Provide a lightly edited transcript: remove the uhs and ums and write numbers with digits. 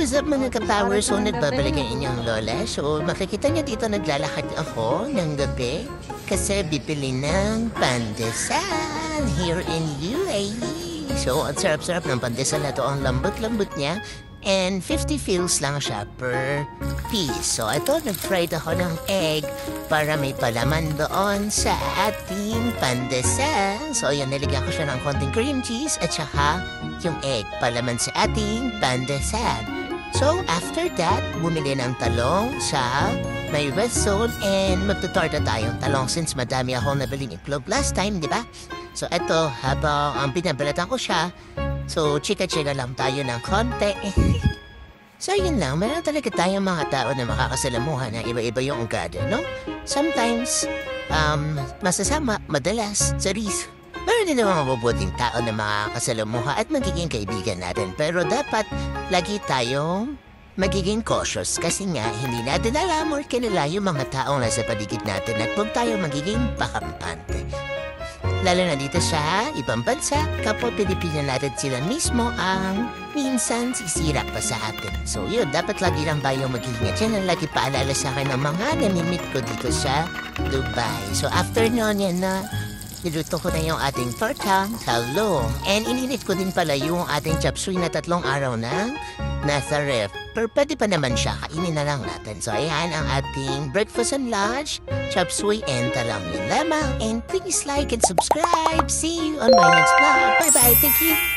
what's up mga ka-power? So, nagbabalik ang inyong lola. So, makikita niyo dito naglalakad ako ng gabi kasi bibili ng pandesal here in UAE. So, ang sarap-sarap ng pandesal na to. Ang lambot-lambot niya. And 50 fils lang siya per piece. So, ito, nag-fried ako ng egg para may palaman doon sa ating pandesal. So, ayan, nilagyan ko siya ng konting cream cheese at saka yung egg palaman sa ating pandesal. So, after that, bumili ng talong sa may Westzone and magtutorta tayong talong since madami akong nabili ni Itlog last time, di ba? So, ito, habang ang pinabalatan ko siya, so, chika-chika lang tayo ng konti. So, yun lang. Meron talaga tayong mga tao na makakasalamuhan na iba-iba yung ugali, no? Sometimes, masasama, madalas, saris. Meron din mga mabubuting tao na makakasalamuha at magiging kaibigan natin. Pero dapat lagi tayong magiging cautious kasi nga hindi natin alam or kilala yung mga taong nasa paligid natin at huwag tayo magiging pakampante. Lalo na dito sa ibang bansa, kapwa Pilipino natin sila mismo ang minsan sisira pa sa atin. So yun, dapat lagi lang tayo mag-ingat. Yan ang lagi paalala sa akin ng mga namimit ko dito sa Dubai. So after nun, yan na, niluto ko na yung ating torta, talong. And ininit ko din pala yung ating chop suey na 3 araw na nasa ref. Pero pwede pa naman siya, kainin na lang natin. So ayan ang ating breakfast and lunch, chop suey and talong. Yun lamang. And please like and subscribe. See you on my next vlog. Bye-bye. Thank you.